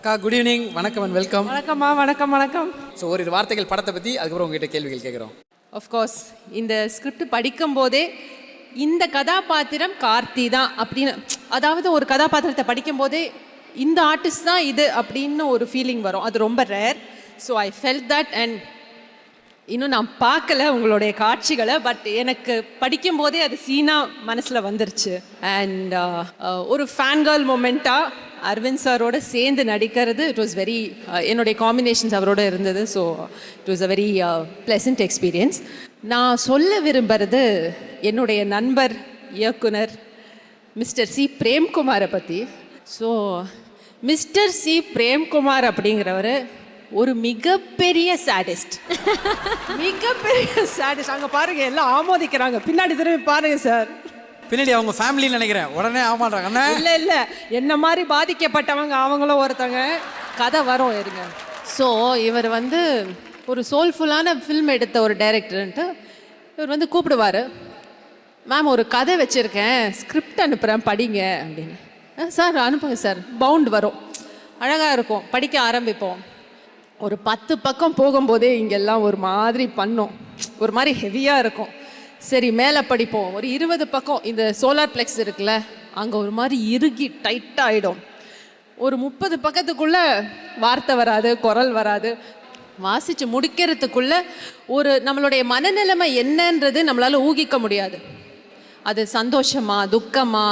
அக்கா good evening, வணக்கம் and welcome. வணக்கம்மா. வணக்கம். ஸோ ஒரு வார்த்தைகள் படத்தை பற்றி, அதுக்கப்புறம் உங்ககிட்ட கேள்விகள் கேட்குறோம். ஆஃப்கோர்ஸ் இந்த ஸ்கிரிப்ட் படிக்கும் போதே இந்த கதாபாத்திரம் கார்த்தி தான் அப்படின்னு, அதாவது ஒரு கதாபாத்திரத்தை படிக்கும் போதே இந்த ஆர்டிஸ்ட் தான் இது அப்படின்னு ஒரு ஃபீலிங் வரும். அது ரொம்ப rare. So I felt that. And இன்னும் நான் பார்க்கல உங்களுடைய காட்சிகளை, பட் எனக்கு படிக்கும் போதே அது சீனாக மனசில் வந்துருச்சு. அண்ட் ஒரு ஃபேன் கேர்ள் மொமெண்ட்டாக அரவிந்த் சாரோட சேர்ந்து நடிக்கிறது, இட் வாஸ் வெரி, என்னுடைய காம்பினேஷன்ஸ் அவரோட இருந்தது. So it was a very pleasant experience. நான் சொல்ல விரும்புகிறது என்னுடைய நண்பர் இயக்குனர் மிஸ்டர் சி பிரேம்குமாரை பற்றி. ஸோ மிஸ்டர் சி பிரேம்குமார் அப்படிங்கிறவர் ஒரு மிகப்பெரிய சாடிஸ்ட். மிகப்பெரிய சாடிஸ்ட். அங்கே பாருங்க, எல்லாம் ஆமோதிக்கிறாங்க. பின்னாடி திரும்பி பாருங்க சார், பின்னாடி அவங்க ஃபேமிலின்னு நினைக்கிறேன். உடனே ஆமாட்டாங்க. இல்லை என்ன மாதிரி பாதிக்கப்பட்டவங்க அவங்களும் ஒருத்தங்க. கதை வரும் இருங்க. ஸோ இவர் வந்து ஒரு சோல்ஃபுல்லான ஃபில்ம் எடுத்த ஒரு டைரக்டர்ன்ட்டு இவர் வந்து கூப்பிடுவார். மேம் ஒரு கதை வச்சுருக்கேன், ஸ்கிரிப்ட் அனுப்புகிறேன் படிங்க அப்படின்னு. சார் அனுப்புங்க சார். பவுண்ட் வரும், அழகாக இருக்கும், படிக்க ஆரம்பிப்போம். ஒரு 10 பக்கம் போகும்போதே இங்கெல்லாம் ஒரு மாதிரி பண்ணோம், ஒரு மாதிரி ஹெவியாக இருக்கும். சரி மேலே படிப்போம். ஒரு 20 பக்கம் இந்த சோலார் பிளெக்ஸ் இருக்குல்ல, அங்கே ஒரு மாதிரி இறுகி டைட்டாக ஆகிடும். ஒரு 30 பக்கத்துக்குள்ளே வார்த்தை வராது, குரல் வராது. வாசித்து முடிக்கிறதுக்குள்ளே ஒரு நம்மளுடைய மனநிலைமை என்னன்றது நம்மளால் ஊகிக்க முடியாது. அது சந்தோஷமா துக்கமா,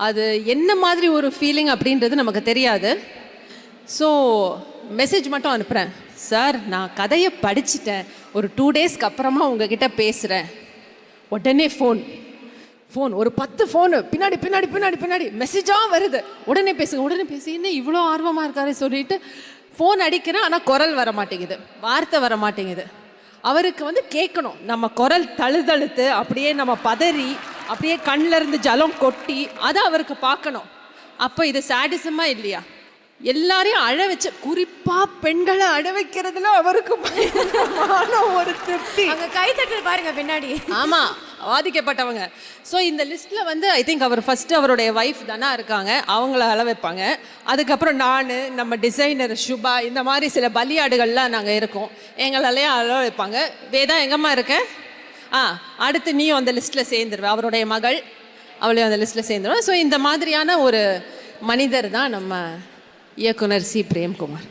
அது என்ன மாதிரி ஒரு ஃபீலிங் அப்படின்றது நமக்கு தெரியாது. ஸோ மெசேஜ் மட்டும் அனுப்புகிறேன். சார் நான் கதையை படிச்சுட்டேன், ஒரு 2 டேஸ்க்கு அப்புறமா உங்ககிட்ட பேசுகிறேன். உடனே ஃபோன் ஒரு 10 ஃபோனு பின்னாடி மெசேஜாக வருது. உடனே பேசி என்ன இவ்வளோ ஆர்வமாக இருக்காரு சொல்லிட்டு ஃபோன் அடிக்கிறேன். ஆனால் குரல் வர மாட்டேங்குது, வார்த்தை வர மாட்டேங்குது. அவருக்கு வந்து கேட்கணும், நம்ம குரல் தழுதழுத்து அப்படியே நம்ம பதறி அப்படியே கண்ணில் இருந்து ஜலம் கொட்டி அதை அவருக்கு பார்க்கணும். அப்போ இது சாடிசமா இல்லையா? எல்லாரையும் அழ வச்ச, குறிப்பா பெண்களை அழ வைக்கிறதுல அவருக்கு ஒரு திருப்தி. அங்க கை தட்டல் பாருங்க பின்னாடி. ஆமா, பாதிக்கப்பட்டவங்க. ஸோ இந்த லிஸ்ட்ல வந்து ஐ திங்க் அவர் ஃபர்ஸ்ட் அவருடைய ஒய்ஃப் தானே இருக்காங்க, அவங்கள அழ வைப்பாங்க. அதுக்கப்புறம் நான், நம்ம டிசைனர் சுபா, இந்த மாதிரி சில பலியாடுகள்லாம் நாங்கள் இருக்கோம், எங்களாலேயே அழ வைப்பாங்க. வேதா எங்கம்மா இருக்க? அடுத்து நீயும் அந்த லிஸ்ட்டில் சேர்ந்துருவேன். அவருடைய மகள், அவளையும் அந்த லிஸ்ட்டில் சேர்ந்துருவேன். ஸோ இந்த மாதிரியான ஒரு மனிதர் தான் நம்ம இயக்குனர் சி பிரேம்குமார்.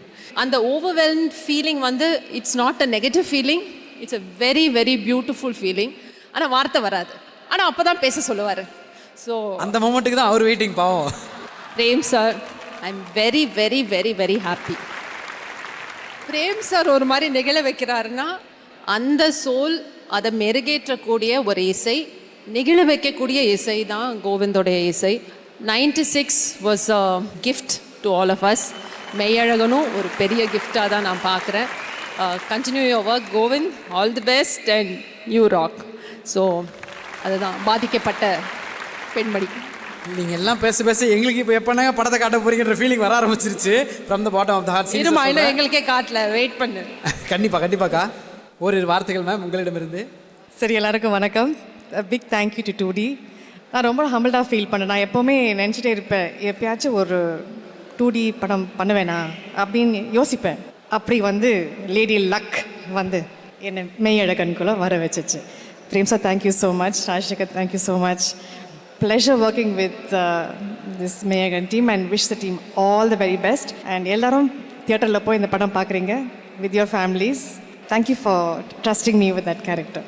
அந்த ஓவர்வெல்ம்ட் ஃபீலிங் வந்து it's not a negative feeling, it's a very very beautiful feeling. ஆனால் வார்த்தை வராது, ஆனால் அப்போ தான் பேச சொல்லுவார். ஸோ அந்த மொமெண்ட்டுக்கு தான் அவர் வெயிட்டிங். பாவம் Prem sir, I am very very very very happy. Prem sir ஒரு மாதிரி நிகழ வைக்கிறாருன்னா அந்த சோல், அதை மெருகேற்றக்கூடிய ஒரு இசை, நிகழ வைக்கக்கூடிய இசை தான் கோவிந்தோடைய இசை. 96 was a gift to all of us. மெய்யழகனும் ஒரு பெரிய கிஃப்டாக தான் நான் பார்க்குறேன். Continue your work Govind, all the best and you rock. So அதுதான் பாதிக்கப்பட்ட பெண்மணி. நீங்கள் எல்லாம் பேச எங்களுக்கு இப்போ எப்போனாங்க படத்தை காட்ட போறீங்கன்ற ஃபீலிங் வர ஆரம்பிச்சிருச்சு. From the bottom of the heart. இருமா, இன்னும் எங்களுக்கே காட்டல, வெயிட் பண்ணு. கண்டிப்பாக்கா ஒரு வார்த்தைகள் மேம் உங்களிடமிருந்து. சரி, எல்லாருக்கும் வணக்கம். Big thank you to 2D. நான் ரொம்ப ஹம்பிள்டாக ஃபீல் பண்ணேன். நான் எப்போவுமே நினச்சிட்டே இருப்பேன், எப்பயாச்சும் ஒரு 2D படம் பண்ணுவேனா அப்படின்னு யோசிப்பேன். அப்படி வந்து லேடி லக் வந்து என்னை மெய்யழகனுக்குள்ளே வர வச்சிச்சு. Prem sir, thank you so much. Rajasekar, thank you so much. Pleasure working with this Meyagan team and wish the team all the very best. And எல்லாரும் தியேட்டரில் போய் இந்த படம் பார்க்குறீங்க with your families. Thank you for trusting me with that character.